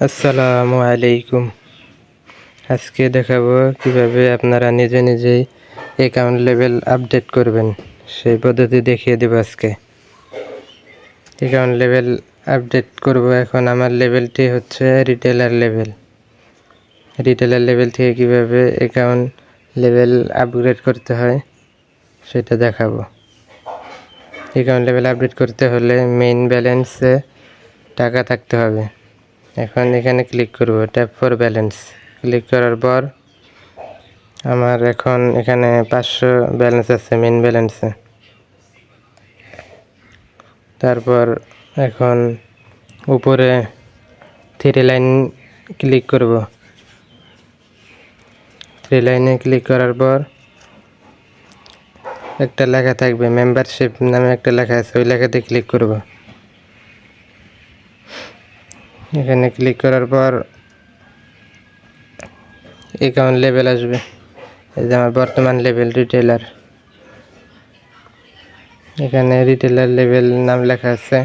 আসসালামু আলাইকুম। আজকে দেখাবো কিভাবে আপনারা নিজে নিজেই অ্যাকাউন্ট লেভেল আপডেট করবেন, সেই পদ্ধতি দেখিয়ে দেব আজকে। অ্যাকাউন্ট লেভেল আপডেট করব। এখন আমার লেভেলটি হচ্ছে রিটেলার লেভেল। রিটেলার লেভেল থেকে কিভাবে অ্যাকাউন্ট লেভেল আপগ্রেড করতে হয় সেটা দেখাবো। অ্যাকাউন্ট লেভেল আপডেট করতে হলে মেইন ব্যালেন্সে টাকা থাকতে হবে। এখন এখানে ক্লিক করব, ট্যাপ ফর ব্যালেন্স। ক্লিক করার পর আমার এখন এখানে 500 ব্যালেন্স আছে মেইন ব্যালেন্সে। তারপর এখন উপরে 3 লাইন ক্লিক করব। 3 লাইনে ক্লিক করার পর একটা লেখা থাকবে, মেম্বারশিপ নামে একটা লেখা আছে, ওই লেখাতে ক্লিক করব। এখানে ক্লিক করার পর অ্যাকাউন্ট লেভেল আসবে। এই যে আমার বর্তমান লেভেল রিটেলার। এখানে রিটেলার লেভেল নাম লেখা আছে।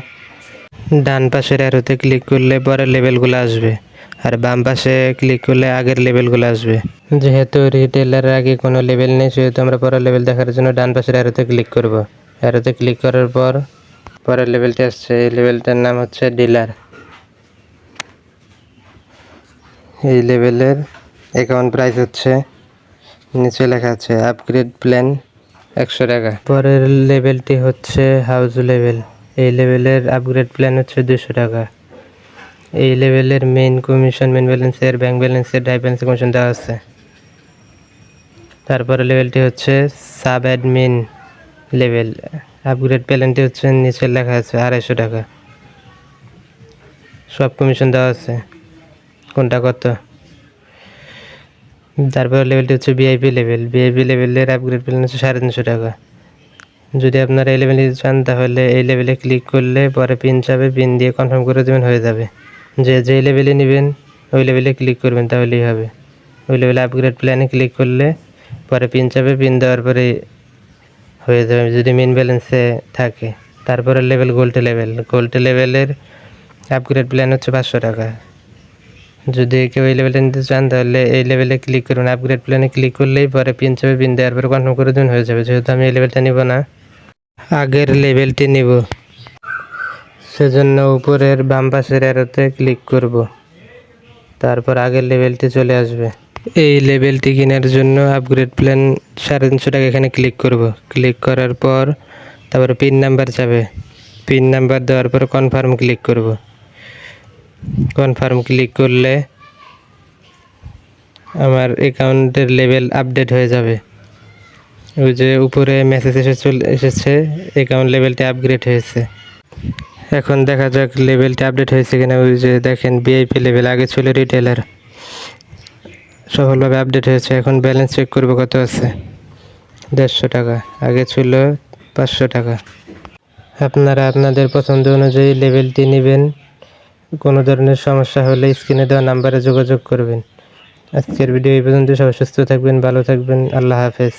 ডান পাশের অ্যারোতে ক্লিক করলে পরের লেভেলগুলো আসবে, আর বাম পাশে ক্লিক করলে আগের লেভেলগুলো আসবে। যেহেতু রিটেলারের আগে কোনো লেভেল নেই, সেহেতু আমরা পরের লেভেল দেখার জন্য ডান পাশের অ্যারোতে ক্লিক করব। অ্যারোতে ক্লিক করার পর পরের লেভেলটি আসছে। এই লেভেলটার নাম হচ্ছে ডিলার। এই লেভেলের অ্যাকাউন্ট প্রাইস হচ্ছে, নিচে লেখা আছে আপগ্রেড প্ল্যান 100 টাকা। পরের লেভেলটি হচ্ছে হাউস লেভেল। এই লেভেলের আপগ্রেড প্ল্যান হচ্ছে 200 টাকা। এই লেভেলের মেইন ব্যালেন্সের, ব্যাংক ব্যালেন্সের, ড্রাইভ ব্যালেন্সের কমিশন দেওয়া আছে। তারপরে লেভেলটি হচ্ছে সাব অ্যাডমিন লেভেল। আপগ্রেড প্ল্যানটি হচ্ছে, নিচে লেখা আছে 250 টাকা। সব কমিশন দেওয়া আছে, কোনটা কত। তারপরে লেভেলটি হচ্ছে ভিআইপি লেভেল। ভিআইপি লেভেলের আপগ্রেড প্ল্যান হচ্ছে 350 টাকা। যদি আপনারা এই লেভেলে চান তাহলে এই লেভেলে ক্লিক করলে পরে পিন চাবে, পিন দিয়ে কনফার্ম করে দেবেন, হয়ে যাবে। যে লেভেলে নেবেন ওই লেভেলে ক্লিক করবেন, তাহলেই হবে। ওই লেভেলে আপগ্রেড প্ল্যানে ক্লিক করলে পরে পিন চাবে, পিন দেওয়ার পরে হয়ে যাবে যদি মেন ব্যালেন্সে থাকে। তারপরে লেভেল গোল্ড লেভেল। গোল্ড লেভেলের আপগ্রেড প্ল্যান হচ্ছে 500 টাকা। যদি কেউ এই লেভেলটা নিতে চান তাহলে এই লেভেলে ক্লিক করুন। আপগ্রেড প্ল্যানে ক্লিক করলেই পরে পিন চাবে, পিন দেওয়ার পরে কনফার্ম করে দেবেন, হয়ে যাবে। যেহেতু আমি এই লেভেলটা নিব না, আগের লেভেলটি নিব, সেজন্য উপরের বাম পাশের অ্যারোতে ক্লিক করব। তারপর আগের লেভেলটি চলে আসবে। এই লেভেলটি কেনার জন্য আপগ্রেড প্ল্যান 350 টাকা এখানে ক্লিক করব। ক্লিক করার পর তারপরে পিন নাম্বার চাবে, পিন নাম্বার দেওয়ার পর কনফার্ম ক্লিক করব। কনফার্ম ক্লিক করলে আমার অ্যাকাউন্টের লেভেল আপডেট হয়ে যাবে। ওই যে উপরে মেসেজ এসেছে অ্যাকাউন্ট লেভেলটি আপগ্রেড হয়েছে। এখন দেখা যাক লেভেলটি আপডেট হয়েছে কিনা। ওই যে দেখেন ভিআইপি লেভেল, আগে ছিল রিটেলার, সফলভাবে আপডেট হয়েছে। এখন ব্যালেন্স চেক করবো কত আছে। 150 টাকা, আগে ছিল 500 টাকা। আপনারা আপনাদের পছন্দ অনুযায়ী লেভেলটি নেবেন। কোনো ধরনের সমস্যা হলে স্ক্রিনে দেওয়া নাম্বারে যোগাযোগ করবেন। আজকের ভিডিও এই পর্যন্ত। সবাই সুস্থ থাকবেন, ভালো থাকবেন। আল্লাহ হাফেজ।